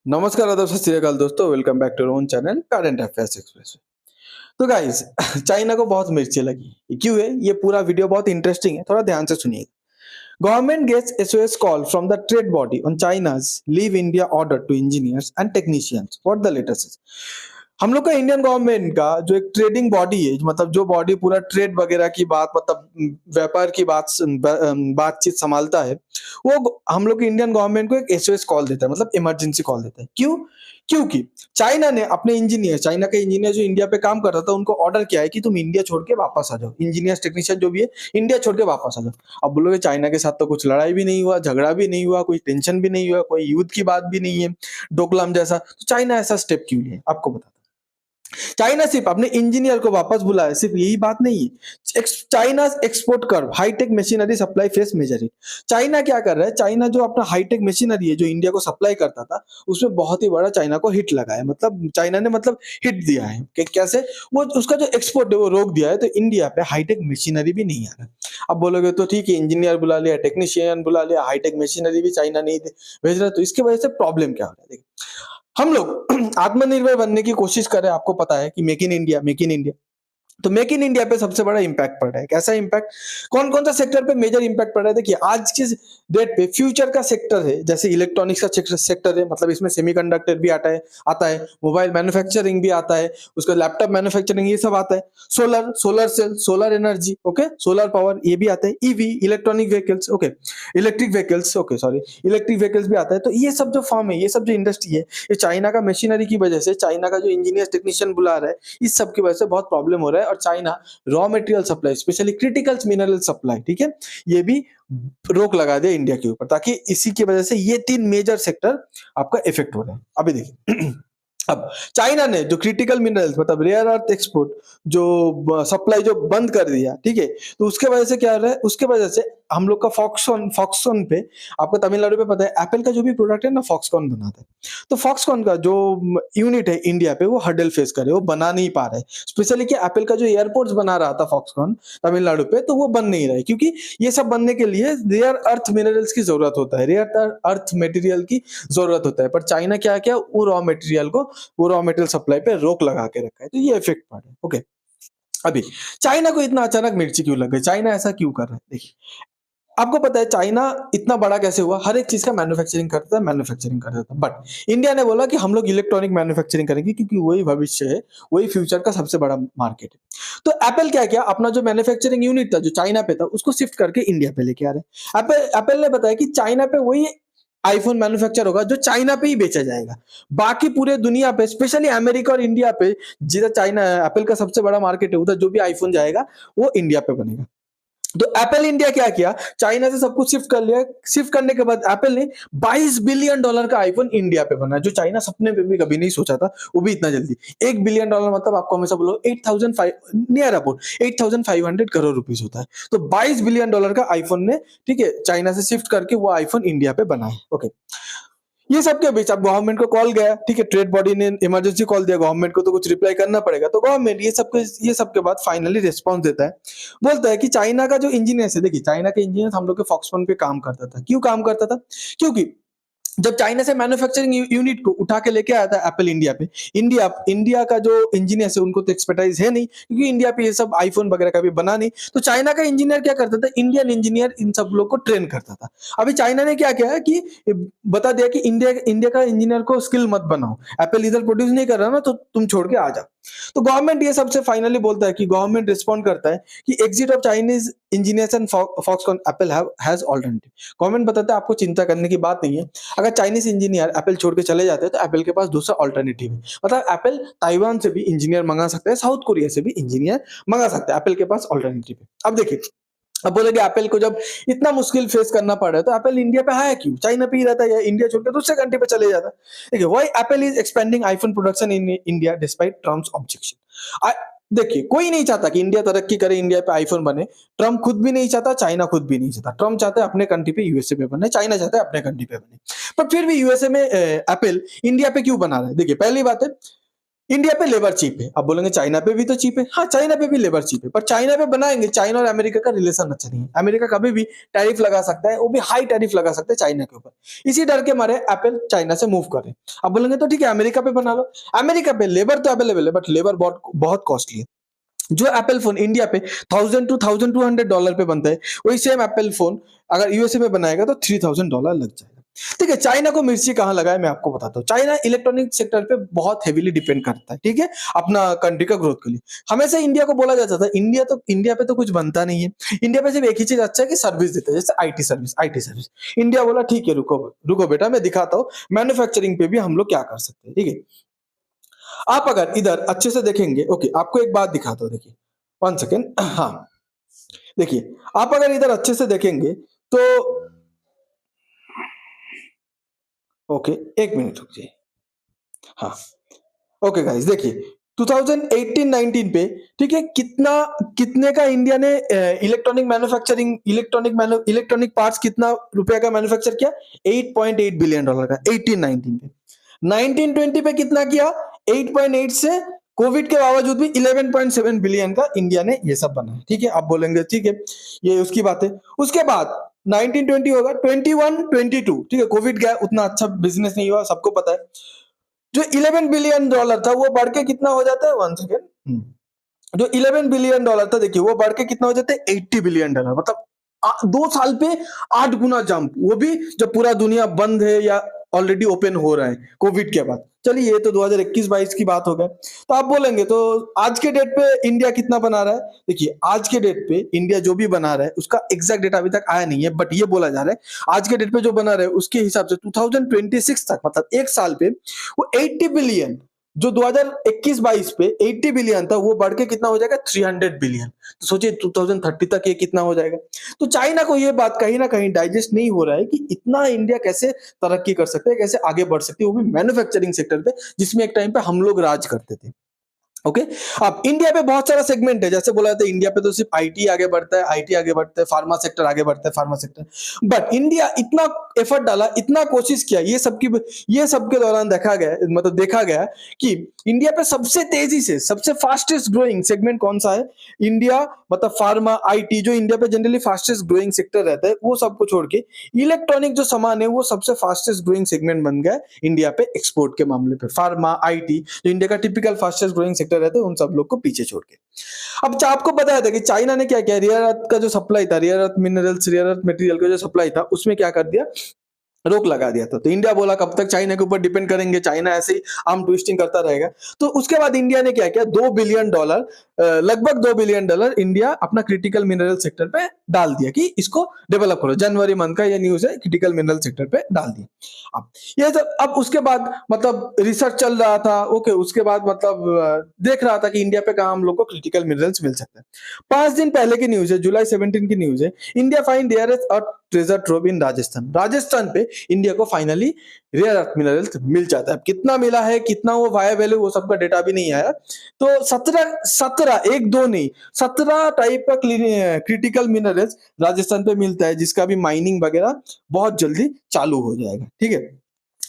नमस्कार आदाब सत श्री अकाल दोस्तों, welcome back to own channel current affairs express. तो गाइस चाइना को बहुत मिर्ची लगी। ये क्यों है? ये पूरा वीडियो बहुत इंटरेस्टिंग है, थोड़ा ध्यान से सुनिएगा। Government gets SOS call from the trade body on China's leave India order to engineers and technicians. What the latest is, हम लोग का इंडियन गवर्नमेंट का जो एक ट्रेडिंग बॉडी है, मतलब जो बॉडी पूरा ट्रेड वगैरह की बात, मतलब व्यापार की बातचीत संभालता है, वो हम लोग के इंडियन गवर्नमेंट को एक एसओएस कॉल देता है, मतलब इमरजेंसी कॉल देता है। क्यों? क्योंकि चाइना ने अपने इंजीनियर, चाइना के इंजीनियर जो इंडिया पे काम कर रहा था, उनको ऑर्डर किया है कि तुम इंडिया छोड़ के वापस आ जाओ। इंजीनियर टेक्नीशियन जो भी है, इंडिया छोड़ के वापस आ जाओ। अब बोलोगे चाइना के साथ तो कुछ लड़ाई भी नहीं हुआ, झगड़ा भी नहीं हुआ, कोई टेंशन भी नहीं हुआ, कोई युद्ध की बात भी नहीं है डोकलाम जैसा, तो चाइना ऐसा स्टेप क्यों लिया? आपको बता, चाइना सिर्फ अपने इंजीनियर को वापस बुलाया, सिर्फ यही बात नहीं है। China export curb high tech machinery supply face major hit. China क्या कर रहा है? चाइना जो अपना हाईटेक मशीनरी है जो इंडिया को सप्लाई करता था, उसमें बहुत ही बड़ा चाइना को हिट लगा है। मतलब चाइना ने मतलब हिट दिया है कि कैसे वो उसका जो एक्सपोर्ट है वो रोक दिया है, तो इंडिया पे हाईटेक मशीनरी भी नहीं आ रहा। अब बोलोगे तो ठीक है, इंजीनियर बुला लिया, टेक्नीशियन बुला लिया, हाईटेक मशीनरी भी चाइना नहीं भेज रहा, तो इसकी वजह से प्रॉब्लम क्या हो रहा है? देखिए, हम लोग आत्मनिर्भर बनने की कोशिश कर रहे हैं। आपको पता है कि make in India, make in India, तो मेक इन इंडिया पे सबसे बड़ा इंपैक्ट पड़ रहा है। कैसा इंपैक्ट? कौन कौन सा सेक्टर पे मेजर इंपैक्ट पड़ रहा है? देखिए, आज के डेट पे फ्यूचर का सेक्टर है, जैसे इलेक्ट्रॉनिक्स का सेक्टर है, मतलब इसमें सेमीकंडक्टर भी आता है, मोबाइल मैन्युफैक्चरिंग भी आता है, उसका लैपटॉप मैन्युफैक्चरिंग, ये सब आता है। Solar cell, solar energy, okay, solar power, ये भी आता है। EV, electronic vehicles, okay, electric vehicles, okay sorry, electric vehicles भी आता है। तो ये सब जो फॉर्म है, ये सब जो इंडस्ट्री है, ये चाइना का मशीनरी की वजह से, चाइना का जो इंजीनियर टेक्नीशियन बुला रहा है, इस सब की वजह से बहुत प्रॉब्लम हो रहा है। और China raw material supply, specially critical mineral supply, ठीक है, ये भी रोक लगा दे इंडिया के ऊपर, ताकि इसी की वजह से ये 3 मेजर सेक्टर आपका इफेक्ट हो रहा है। अभी देखिए अब चाइना ने जो क्रिटिकल मिनरल्स, मतलब रेयर अर्थ एक्सपोर्ट जो सप्लाई जो बंद कर दिया, ठीक है, तो उसके वजह से क्या हो रहा है? उसके वजह से हम लोग का फॉक्सकॉन पे, आपको तमिलनाडु पे पता है एप्पल का जो भी प्रोडक्ट है ना, फॉक्सकॉन बनाता है, तो फॉक्सकॉन का जो यूनिट है इंडिया पे, वो हर्डल फेस करे, वो बना नहीं पा रहा है। स्पेशली कि एप्पल का जो एयरपोर्ट्स बना रहा था फॉक्सकॉन तमिलनाडु पे, तो वो बन नहीं रहा है, क्योंकि ये सब बनने के लिए रेयर अर्थ मिनरल्स की जरूरत होता है, रेयर अर्थ मटेरियल की जरूरत होता है। पर चाइना क्या क्या वो रॉ मटेरियल को, वो रॉ मटेरियल सप्लाई पे रोक लगा के रखा है, तो ये इफेक्ट पड़ा है। ओके, अभी चाइना को इतना अचानक मिर्ची क्यों लग गई? चाइना ऐसा क्यों कर रहा है? देखिए, आपको पता है चाइना इतना बड़ा कैसे हुआ? हर एक चीज का मैन्युफैक्चरिंग करता था, बट इंडिया ने बोला कि हम लोग इलेक्ट्रॉनिक मैन्युफैक्चरिंग करेंगे, क्योंकि वही भविष्य है, वही फ्यूचर का सबसे बड़ा मार्केट है। तो एप्पल क्या किया? अपना जो मैन्युफैक्चरिंग यूनिट था जो चाइना पे था, उसको शिफ्ट करके इंडिया पे लेके आ रहे हैं। एप्पल ने बताया कि चाइना पे वही आईफोन मैन्युफैक्चर होगा जो चाइना पे ही बेचा जाएगा। बाकी पूरे दुनिया पे, स्पेशली अमेरिका और इंडिया पे, जिधर चाइना एप्पल का सबसे बड़ा मार्केट है, उधर जो भी आईफोन जाएगा वो इंडिया पे बनेगा। तो एप्पल इंडिया क्या किया? चाइना से सब कुछ शिफ्ट कर लिया। शिफ्ट करने के बाद एप्पल ने $22 बिलियन का आईफोन इंडिया पे बनाया, जो चाइना सपने में भी कभी नहीं सोचा था, वो भी इतना जल्दी। $1 बिलियन मतलब आपको हमेशा बोलो 8,500 नियर अबाउट 8,500 करोड़ रुपीस होता है। तो $22 बिलियन का आईफोन ने, ठीक है, चाइना से शिफ्ट करके वो आईफोन इंडिया पे बनाया। ओके, ये सब के बीच अब गवर्नमेंट को कॉल गया, ठीक है, ट्रेड बॉडी ने इमरजेंसी कॉल दिया, गवर्नमेंट को तो कुछ रिप्लाई करना पड़ेगा। तो गवर्नमेंट ये सब के बाद फाइनली रिस्पांस देता है, बोलता है कि चाइना का जो इंजीनियर है, देखिए चाइना के इंजीनियर हम लोग के फॉक्सकॉन पे काम करता था। क्यों काम करता था? क्योंकि जब चाइना से मैन्युफैक्चरिंग यूनिट को उठा के लेके आया था एप्पल इंडिया पे, इंडिया का जो इंजीनियर है उनको तो एक्सपर्टाइज है नहीं, क्योंकि इंडिया पे ये सब आईफोन वगैरह का भी बना नहीं। तो चाइना का इंजीनियर क्या करता था? इंडियन इंजीनियर इन सब लोग को ट्रेन करता था। अभी चाइना ने क्या किया कि बता दिया कि इंडिया का इंजीनियर को स्किल मत बनाओ, एप्पल इधर प्रोड्यूस नहीं कर रहा ना, तो तुम छोड़ के आ जाओ। तो गवर्नमेंट ये सबसे फाइनली बोलता है कि गवर्नमेंट रिस्पॉन्ड करता है कि exit of Chinese engineers and Foxconn Apple has alternative. Government बताता है आपको चिंता करने की बात नहीं है, अगर चाइनीज इंजीनियर एप्पल छोड़ के चले जाते हैं तो एप्पल के पास दूसरा ऑल्टरनेटिव है। मतलब एप्पल ताइवान से भी इंजीनियर मंगा सकता है, साउथ कोरिया से भी इंजीनियर मंगा सकता है, एप्पल के पास ऑल्टरनेटिव है। अब देखिए, अब बोलेगे एप्पल को जब इतना मुश्किल फेस करना पड़ रहा है, तो एप्पल इंडिया पे आया क्यों? चाइना पे ही रहता है, इंडिया छोड़कर दूसरे कंट्री पे चले जाता। देखिए, why Apple is expanding iPhone production in India despite Trump's objection. देखिए, कोई नहीं चाहता कि इंडिया तरक्की करे, इंडिया पे आईफोन बने। ट्रम्प खुद भी नहीं चाहता, चाइना खुद भी नहीं चाहता। ट्रम्प चाहता है अपने कंट्री पे यूएसए पे बने, चाइना चाहता है अपने कंट्री पे बने। पर फिर भी यूएसए में एप्पल इंडिया पे क्यों बना रहा है? देखिए, पहली बात है इंडिया पे लेबर चीप है। अब बोलेंगे चाइना पे भी तो चीप है। हाँ, चाइना पे भी लेबर चीप है, पर चाइना पे बनाएंगे, चाइना और अमेरिका का रिलेशन अच्छा नहीं है। अमेरिका कभी भी टैरिफ लगा सकता है, वो भी हाई टैरिफ लगा सकता है चाइना के ऊपर। इसी डर के मारे एप्पल चाइना से मूव कर रहे हैं। अब बोलेंगे तो ठीक है, अमेरिका पे बना लो। अमेरिका पे लेबर तो अवेलेबल है, बट लेबर बहुत बहुत कॉस्टली है। जो एप्पल फोन इंडिया पे 1000 to $1200 पे बनता है, वही सेम एप्पल फोन अगर यूएसए में बनाएगा तो $3000 लग जाएगा। ठीक है, चाइना को मिर्ची कहाँ लगा है मैं आपको बताता हूँ। चाइना इलेक्ट्रॉनिक सेक्टर पे बहुत हेवीली डिपेंड करता है, ठीक है, अपना कंट्री का ग्रोथ के लिए। हमेशा इंडिया को बोला जाता था इंडिया पे तो कुछ बनता नहीं है, इंडिया पे सिर्फ एक ही चीज अच्छा है कि सर्विस देता है, जैसे आईटी सर्विस। इंडिया बोला ठीक है, रुको रुको बेटा, मैं दिखाता हूँ मैन्युफैक्चरिंग पे भी हम लोग क्या कर सकते हैं। ठीक है, आप अगर इधर अच्छे से देखेंगे, ओके, आपको एक बात दिखाता हूँ, देखिए, 1 सेकेंड। हाँ, देखिए, आप अगर इधर अच्छे से देखेंगे तो, ओके, 1 मिनट रुकिए। हाँ, ओके गाइस, देखिए 2018-19 पे, ठीक है, कितने का इंडिया ने इलेक्ट्रॉनिक पार्ट्स कितना रुपए का मैन्युफैक्चर किया? $8.8 बिलियन का 18-19 पे। 19-20 पे कितना किया? 8.8 से कोविड के बावजूद भी 11.7 बिलियन का इंडिया ने ये सब बनाया। ठीक है, आप बोलेंगे ठीक है, ये उसकी बात है। उसके बाद 19-20 होगा, 21-22, ठीक है, कोविड गया, उतना अच्छा बिजनेस नहीं हुआ, सबको पता है। जो $11 बिलियन था वो बढ़ के कितना हो जाता है, 1 सेकेंड, जो $11 बिलियन था, देखिए वो बढ़ के कितना हो जाता है, $80 बिलियन। मतलब 2 साल पे 8 गुना जंप, वो भी जब पूरा दुनिया बंद है या ऑलरेडी ओपन हो रहा है कोविड के बाद। चलिए, ये तो 2021-22 की बात हो गया। तो आप बोलेंगे तो आज के डेट पे इंडिया कितना बना रहा है? देखिए, आज के डेट पे इंडिया जो भी बना रहा है उसका एग्जैक्ट डेटा अभी तक आया नहीं है, बट ये बोला जा रहा है आज के डेट पे जो बना रहा है उसके हिसाब से 2026 तक, मतलब 1 साल पे वो 80 बिलियन, जो 2021-22 पे 80 बिलियन था, वो बढ़ के कितना हो जाएगा, 300 बिलियन। तो सोचिए 2030 तक ये कितना हो जाएगा। तो चाइना को ये बात कहीं ना कहीं डाइजेस्ट नहीं हो रहा है कि इतना इंडिया कैसे तरक्की कर सकता है, कैसे आगे बढ़ सकती है, वो भी मैन्युफैक्चरिंग सेक्टर पे, जिसमें एक टाइम पे हम लोग राज करते थे। ओके, अब इंडिया पे बहुत सारा सेगमेंट है, जैसे बोला जाता है इंडिया पे तो सिर्फ आईटी आगे बढ़ता है, आईटी आगे बढ़ता है, फार्मा सेक्टर आगे बढ़ता है, फार्मा सेक्टर। बट इंडिया इतना एफर्ट डाला, इतना कोशिश किया, ये सब के दौरान देखा गया कि इंडिया पे सबसे तेजी से, सबसे फास्टेस्ट ग्रोइंग सेगमेंट कौन सा है? इंडिया, मतलब फार्मा, आईटी, जो इंडिया पे जनरली फास्टेस्ट ग्रोइंग सेक्टर रहता है, वो सबको छोड़ के इलेक्ट्रॉनिक जो सामान है वो सबसे फास्टेस्ट ग्रोइंग सेगमेंट बन गया इंडिया पे एक्सपोर्ट के मामले पे। फार्मा, आईटी, जो इंडिया का टिपिकल फास्टेस्ट ग्रोइंग सेक्टर रहते हैं, उन सब लोग को पीछे छोड़ के। अब आपको बताया था कि चाइना ने क्या किया, रेयर अर्थ का जो सप्लाई था, rare earth minerals, rare earth material का जो सप्लाई था, उसमें क्या कर दिया, रोक लगा दिया था। तो इंडिया बोला कब तक चाइना के ऊपर डिपेंड करेंगे, चाइना ऐसे ही आर्म ट्विस्टिंग करता रहेगा। तो उसके बाद इंडिया ने क्या किया, लगभग $2 बिलियन इंडिया अपना क्रिटिकल मिनरल सेक्टर पे डाल दिया कि इसको डेवलप करो। जनवरी मंथ का ये न्यूज है, क्रिटिकल मिनरल सेक्टर पे डाल दिया। अब ये सब, अब उसके बाद मतलब रिसर्च चल रहा था, ओके, उसके बाद मतलब देख रहा था कि इंडिया पे कहाँ हम लोग को क्रिटिकल मिनरल्स मिल सकते हैं। 5 दिन पहले की न्यूज है, जुलाई 17 की न्यूज है, इंडिया फाइंड रेयरेस्ट अर्थ ट्रेजर ट्रोव इन राजस्थान पे इंडिया को फाइनली रेयर अर्थ मिनरल्स मिल जाता है। कितना मिला है, कितना वो वायबल है, वो सबका डेटा भी नहीं आया। तो 17 एक दो नहीं, 17 टाइप का क्रिटिकल मिनरल्स राजस्थान पे मिलता है, जिसका भी माइनिंग वगैरह बहुत जल्दी चालू हो जाएगा। ठीक है,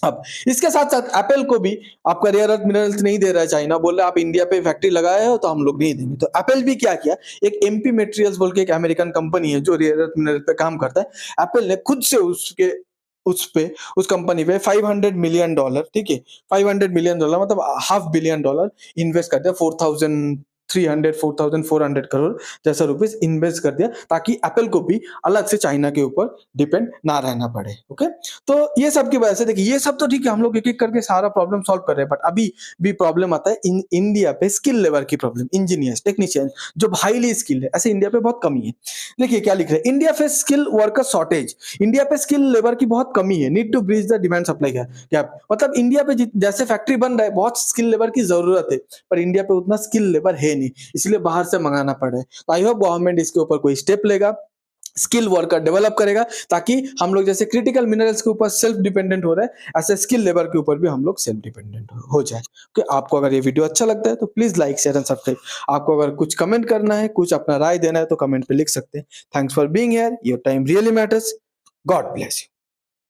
अब इसके साथ साथ एप्पल को भी आपका रेयर अर्थ मिनरल्स नहीं दे रहा है चाइना, बोल रहा है आप इंडिया पे फैक्ट्री लगाए हो तो हम लोग नहीं देंगे। तो एप्पल भी क्या किया, एक एमपी मटेरियल्स बोल के एक अमेरिकन कंपनी है जो रेयर अर्थ मिनरल पे काम करता है, एप्पल ने खुद से उस कंपनी पे $500 मिलियन, ठीक है, $500 मिलियन मतलब $500 million इन्वेस्ट कर दिया, 4,400 जैसा रुपीस इन्वेस्ट कर दिया, ताकि एप्पल को भी अलग से चाइना के ऊपर डिपेंड ना रहना पड़े। ओके, तो ये सब की वजह से देखिए, ये सब तो ठीक है, हम लोग एक एक करके सारा प्रॉब्लम सॉल्व कर रहे हैं, बट अभी भी प्रॉब्लम आता है इंडिया पे स्किल लेबर की प्रॉब्लम। इंजीनियर्स, टेक्नीशियन जो हाईली स्किल्ड है, ऐसे इंडिया पे बहुत कमी है। देखिए क्या लिख रहे हैं, इंडिया पे स्किल वर्कर शॉर्टेज, इंडिया पे स्किल लेबर की बहुत कमी है, need to bridge the demand supply gap. मतलब इंडिया पे जैसे फैक्ट्री बन रहा है, बहुत स्किल लेबर की जरूरत है, पर इंडिया पे उतना स्किल लेबर है नहीं, इसलिए बाहर से मंगाना पड़ रहा है। तो आई होप गवर्नमेंट इसके ऊपर कोई स्टेप लेगा, स्किल वर्कर डेवलप करेगा, ताकि हम लोग जैसे क्रिटिकल मिनरल्स के ऊपर सेल्फ डिपेंडेंट हो रहे हैं, ऐसे स्किल लेबर के ऊपर भी हम लोग सेल्फ डिपेंडेंट हो जाए। ओके, आपको अगर ये वीडियो अच्छा लगता है तो please like, share and subscribe. आपको अगर कुछ कमेंट करना है, कुछ अपना राय देना है, तो कमेंट पे लिख सकते हैं। Thanks for being here, your time really matters. God bless you.